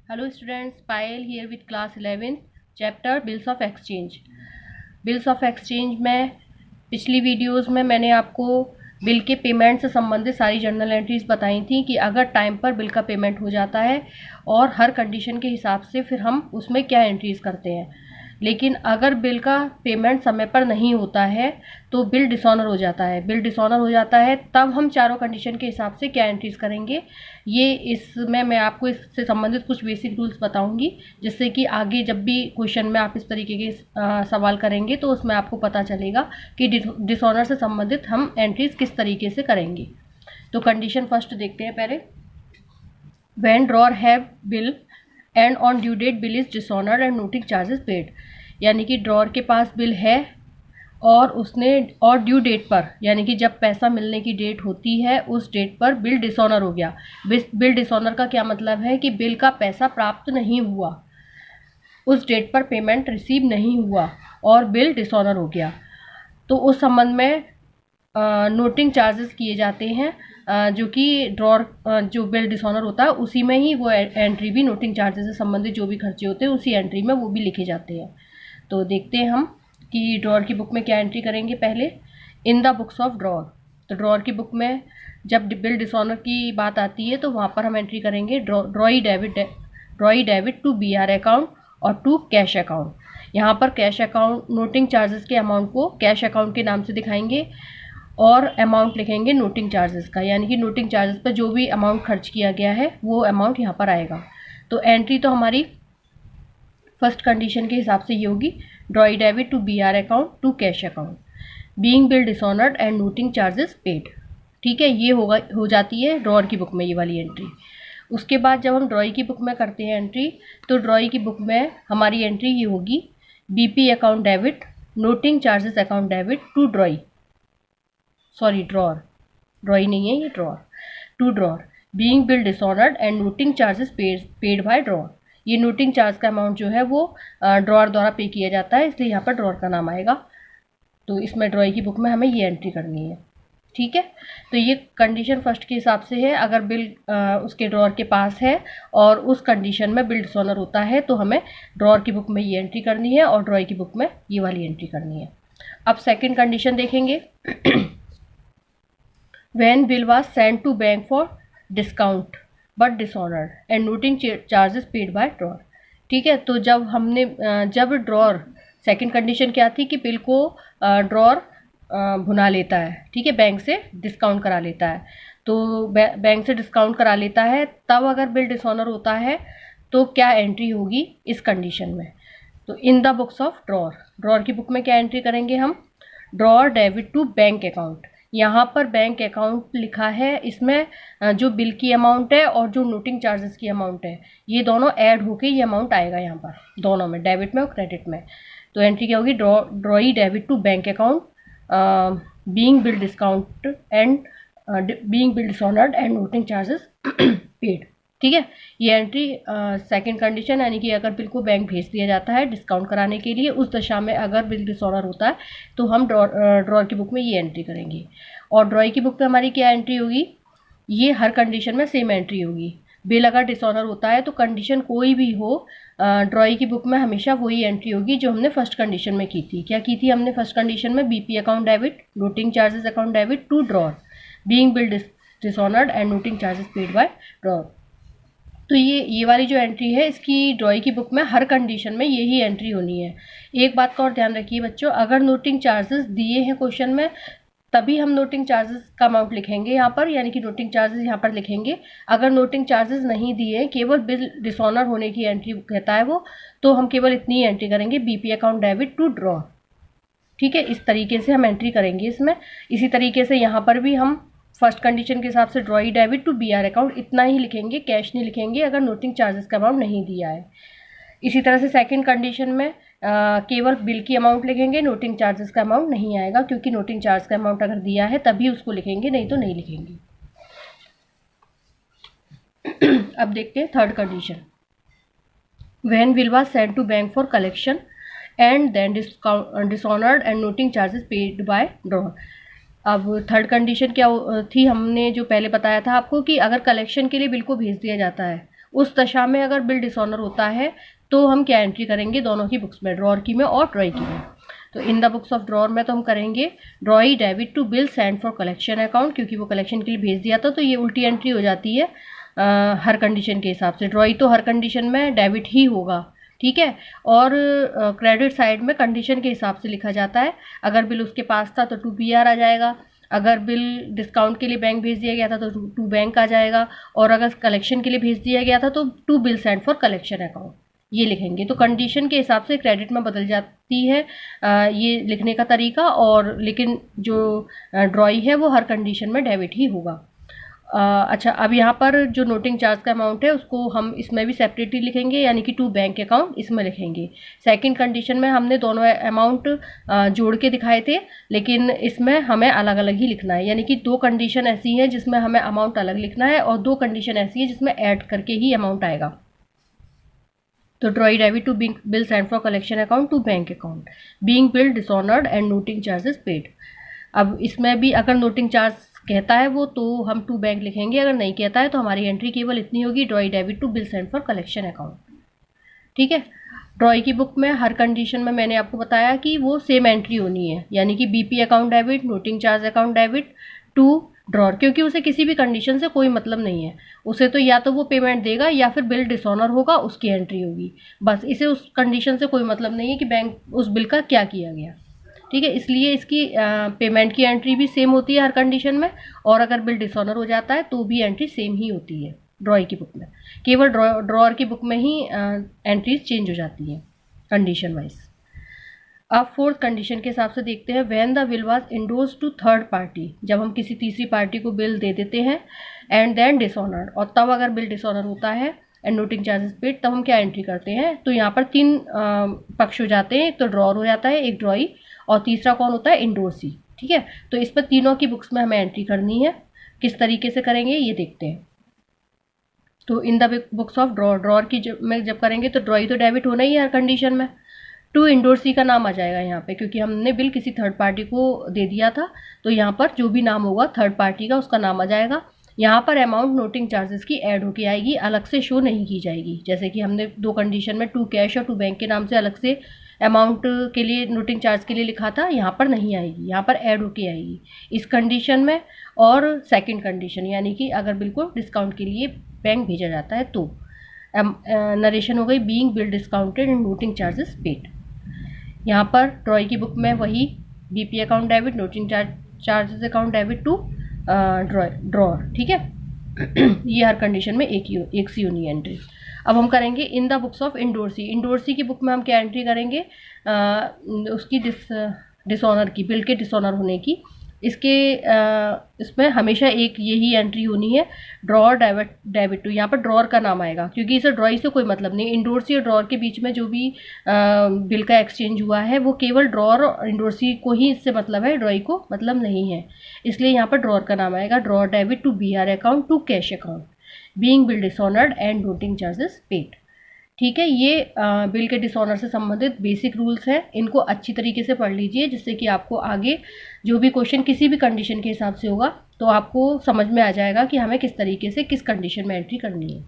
Hello students, Payal here with class 11th chapter Bills of Exchange. Bills of exchange में पिछली videos में मैंने आपको बिल के पेमेंट से संबंधित सारी जर्नल एंट्रीज बताई थी कि अगर टाइम पर बिल का पेमेंट हो जाता है और हर कंडीशन के हिसाब से फिर हम उसमें क्या एंट्रीज करते हैं। लेकिन अगर बिल का पेमेंट समय पर नहीं होता है तो बिल डिसऑनर हो जाता है। बिल डिसऑनर हो जाता है तब हम चारों कंडीशन के हिसाब से क्या एंट्रीज करेंगे, ये इसमें मैं आपको इससे संबंधित कुछ बेसिक रूल्स बताऊंगी, जिससे कि आगे जब भी क्वेश्चन में आप इस तरीके के सवाल करेंगे तो उसमें आपको पता चलेगा कि डिसऑनर से संबंधित हम एंट्रीज किस तरीके से करेंगे। तो कंडीशन फर्स्ट देखते हैं पहले। When drawer have bill and on due date bill is dishonoured and noting charges paid, यानी कि ड्रॉर के पास बिल है और उसने और ड्यू डेट पर, यानी कि जब पैसा मिलने की डेट होती है उस डेट पर बिल डिसऑनर हो गया। बिल डिसऑनर का क्या मतलब है कि बिल का पैसा प्राप्त नहीं हुआ, उस डेट पर पेमेंट रिसीव नहीं हुआ और बिल डिसऑनर हो गया, तो उस संबंध में नोटिंग चार्जेस किए जाते हैं, जो कि ड्रॉर जो बिल डिसऑनर होता है उसी में ही वो एंट्री भी नोटिंग चार्जेस से संबंधित जो भी खर्चे होते हैं उसी एंट्री में वो भी लिखे जाते हैं। तो देखते हैं हम कि ड्रॉर की बुक में क्या एंट्री करेंगे। पहले इन द बुक्स ऑफ ड्रॉर, तो ड्रॉर की बुक में जब बिल डिसऑनर की बात आती है तो वहाँ पर हम एंट्री करेंगे drawee debit to BR account और टू कैश अकाउंट। यहाँ पर कैश अकाउंट नोटिंग चार्जेस के अमाउंट को कैश अकाउंट के नाम से दिखाएंगे और अमाउंट लिखेंगे नोटिंग चार्जेस का, यानी कि नोटिंग चार्जेस पर जो भी अमाउंट खर्च किया गया है वो अमाउंट यहाँ पर आएगा। तो एंट्री तो हमारी फर्स्ट कंडीशन के हिसाब से ये होगी, drawee debit to BR account to cash account, being bill dishonoured and noting charges paid. ठीक है, ये हो जाती है ड्रॉर की बुक में ये वाली एंट्री। उसके बाद जब हम ड्रॉई की बुक में करते हैं एंट्री, तो ड्रॉई की बुक में हमारी एंट्री ये होगी, BP account debit noting charges account debit to drawee, sorry drawee नहीं है ये, to drawer being bill dishonoured and noting charges paid by drawer. ये नोटिंग चार्ज का अमाउंट जो है वो ड्रॉर द्वारा पे किया जाता है, इसलिए यहाँ पर ड्रॉर का नाम आएगा। तो इसमें ड्रॉई की बुक में हमें ये एंट्री करनी है। ठीक है, तो ये कंडीशन फर्स्ट के हिसाब से है, अगर बिल उसके ड्रॉर के पास है और उस कंडीशन में बिल डिसऑनर होता है तो हमें ड्रॉर की बुक में ये एंट्री करनी है और ड्रॉई की बुक में ये वाली एंट्री करनी है। अब सेकेंड कंडीशन देखेंगे। when bill was sent to bank for discount but dishonored and noting charges paid by drawer। ठीक है, तो जब ड्रॉर, सेकंड कंडीशन क्या थी कि बिल को ड्रॉर भुना लेता है, ठीक है, बैंक से डिस्काउंट करा लेता है, तो बैंक से डिस्काउंट करा लेता है, तब अगर बिल डिसऑनर होता है तो क्या एंट्री होगी इस कंडीशन में। तो in the books of drawer की बुक में क्या एंट्री करेंगे हम, drawer debit to bank account. यहाँ पर बैंक अकाउंट लिखा है, इसमें जो बिल की अमाउंट है और जो नोटिंग चार्जेस की अमाउंट है ये दोनों ऐड होके ये अमाउंट आएगा यहाँ पर, दोनों में, डेबिट में और क्रेडिट में। तो एंट्री क्या होगी, drawee debit to bank account being bill discount and being bill dishonoured and noting charges paid. ठीक है, ये एंट्री सेकंड कंडीशन, यानी कि अगर बिल को बैंक भेज दिया जाता है डिस्काउंट कराने के लिए, उस दशा में अगर बिल डिसऑनर होता है तो हम ड्रॉर की बुक में ये एंट्री करेंगे। और ड्रॉई की बुक में हमारी क्या एंट्री होगी, ये हर कंडीशन में सेम एंट्री होगी। बिल अगर डिसऑनर होता है तो कंडीशन कोई भी हो, ड्रॉई की बुक में हमेशा वही एंट्री होगी जो हमने फर्स्ट कंडीशन में की थी। क्या की थी हमने फर्स्ट कंडीशन में, BP account debit noting charges account debit to drawer being bill dishonoured and noting charges paid by drawer. तो ये वाली जो एंट्री है इसकी ड्रॉई की बुक में हर कंडीशन में यही एंट्री होनी है। एक बात का और ध्यान रखिए बच्चों, अगर नोटिंग चार्जेस दिए हैं क्वेश्चन में तभी हम नोटिंग चार्जेस का अमाउंट लिखेंगे यहाँ पर, यानी कि नोटिंग चार्जेस यहाँ पर लिखेंगे। अगर नोटिंग चार्जेस नहीं दिए, केवल बिल डिसऑनर होने की एंट्री कहता है वो, तो हम केवल इतनी एंट्री करेंगे, BP account debit to draw. ठीक है, इस तरीके से हम एंट्री करेंगे इसमें। इसी तरीके से यहाँ पर भी हम फर्स्ट कंडीशन के हिसाब से drawee debit to BR account इतना ही लिखेंगे, कैश नहीं लिखेंगे अगर नोटिंग चार्जेस का अमाउंट नहीं दिया है। इसी तरह से सेकंड कंडीशन में केवल बिल की अमाउंट लिखेंगे, नोटिंग चार्जेस का अमाउंट नहीं आएगा, क्योंकि नोटिंग चार्ज का अमाउंट अगर दिया है तभी उसको लिखेंगे, नहीं तो नहीं लिखेंगे। अब देखते हैं third condition. When bill was sent to bank for collection and then dishonoured and noting charges paid by drawer. अब थर्ड कंडीशन क्या थी, हमने जो पहले बताया था आपको कि अगर कलेक्शन के लिए बिल को भेज दिया जाता है उस दशा में अगर बिल डिसऑनर होता है तो हम क्या एंट्री करेंगे दोनों की बुक्स में, ड्रॉअर की में और ड्रॉई की में। तो in the books of drawer में तो हम करेंगे drawee debit to bill send for collection account, क्योंकि वो कलेक्शन के लिए भेज दिया था तो ये उल्टी एंट्री हो जाती है हर कंडीशन के हिसाब से। ड्रॉई तो हर कंडीशन में डेबिट ही होगा, ठीक है। और क्रेडिट साइड में कंडीशन के हिसाब से लिखा जाता है। अगर बिल उसके पास था तो टू PR आ जाएगा, अगर बिल डिस्काउंट के लिए बैंक भेज दिया गया था तो टू बैंक आ जाएगा, और अगर कलेक्शन के लिए भेज दिया गया था तो to bill send for collection account, ये लिखेंगे। तो कंडीशन के हिसाब से क्रेडिट में बदल जाती है ये लिखने का तरीका, और लेकिन जो ड्रॉई है वो हर कंडीशन में डेबिट ही होगा। अच्छा, अब यहाँ पर जो नोटिंग चार्ज का अमाउंट है उसको हम इसमें भी सेपरेटली लिखेंगे, यानी कि टू बैंक अकाउंट इसमें लिखेंगे। सेकंड कंडीशन में हमने दोनों अमाउंट जोड़ के दिखाए थे, लेकिन इसमें हमें अलग अलग ही लिखना है, यानी कि दो कंडीशन ऐसी हैं जिसमें हमें अमाउंट अलग लिखना है और दो कंडीशन ऐसी है जिसमें ऐड करके ही अमाउंट आएगा। तो drawee debit to bill send for collection account to bank account, being bill dishonoured and noting charges paid. अब इसमें भी अगर नोटिंग चार्ज कहता है वो तो हम टू बैंक लिखेंगे, अगर नहीं कहता है तो हमारी एंट्री केवल इतनी होगी, drawee debit to bill send for collection account, ठीक है। ड्रॉई की बुक में हर कंडीशन में मैंने आपको बताया कि वो सेम एंट्री होनी है, यानी कि BP account debit, noting charge account debit to drawer, क्योंकि उसे किसी भी कंडीशन से कोई मतलब नहीं है। उसे तो या तो वो पेमेंट देगा या फिर बिल डिसऑनर होगा, उसकी एंट्री होगी, बस। इसे उस कंडीशन से कोई मतलब नहीं है कि बैंक उस बिल का क्या किया गया, ठीक है। इसलिए इसकी पेमेंट की एंट्री भी सेम होती है हर कंडीशन में, और अगर बिल डिसऑनर हो जाता है तो भी एंट्री सेम ही होती है ड्रॉई की बुक में। केवल ड्रॉअर की बुक में ही एंट्रीज चेंज हो जाती हैं कंडीशन वाइज। अब फोर्थ कंडीशन के हिसाब से देखते हैं, when the bill was endorsed to third party, जब हम किसी तीसरी पार्टी को बिल दे देते हैं, एंड देन डिसऑनर्ड, और तब अगर बिल डिसऑनर होता है एंड नोटिंग चार्जेस पेड, तब हम क्या एंट्री करते हैं। तो यहाँ पर तीन पक्ष हो जाते हैं, एक तो ड्रॉअर हो जाता है, एक ड्रॉई, और तीसरा कौन होता है, इंडोर्सी, ठीक है। तो इस पर तीनों की बुक्स में हमें एंट्री करनी है। किस तरीके से करेंगे ये देखते हैं। तो in the books of drawer की जब करेंगे तो ड्रॉई तो डेबिट होना ही है हर कंडीशन में, टू इंडोर्सी का नाम आ जाएगा यहाँ पे, क्योंकि हमने बिल किसी थर्ड पार्टी को दे दिया था, तो यहाँ पर जो भी नाम होगा थर्ड पार्टी का उसका नाम आ जाएगा। यहाँ पर अमाउंट नोटिंग चार्जेस की ऐड होके आएगी, अलग से शो नहीं की जाएगी। जैसे कि हमने दो कंडीशन में टू कैश और टू बैंक के नाम से अलग से अमाउंट के लिए नोटिंग चार्ज के लिए लिखा था, यहाँ पर नहीं आएगी, यहाँ पर ऐड होके आएगी इस कंडीशन में। और सेकंड कंडीशन, यानी कि अगर बिल को डिस्काउंट के लिए बैंक भेजा जाता है तो नरेशन हो गई, being bill discounted and noting charges paid. यहाँ पर ड्रॉई की बुक में वही BP account debit, noting charges account debit to drawer, ठीक है। ये हर कंडीशन में एक सी होनी एंट्री। अब हम करेंगे इन the books of endorsee. Endorsee की बुक में हम क्या एंट्री करेंगे, उसकी डिसऑनर की, बिल के डिसऑनर होने की। इसमें हमेशा एक यही एंट्री होनी है, ड्रॉअर डेबिट टू। यहाँ पर ड्रॉअर का नाम आएगा क्योंकि इसे ड्रॉई से कोई मतलब नहीं। इंडोर्सी और ड्रॉअर के बीच में जो भी बिल का एक्सचेंज हुआ है वो केवल ड्रॉअर और इंडोर्सी को ही इससे मतलब है, ड्रॉई को मतलब नहीं है, इसलिए यहाँ पर ड्रॉअर का नाम आएगा, drawer debit to BR account to cash account, being bill dishonoured and noting charges paid, ठीक है। ये बिल के डिसऑनर से संबंधित बेसिक रूल्स हैं, इनको अच्छी तरीके से पढ़ लीजिए, जिससे कि आपको आगे जो भी क्वेश्चन किसी भी कंडीशन के हिसाब से होगा तो आपको समझ में आ जाएगा कि हमें किस तरीके से किस कंडीशन में एंट्री करनी है।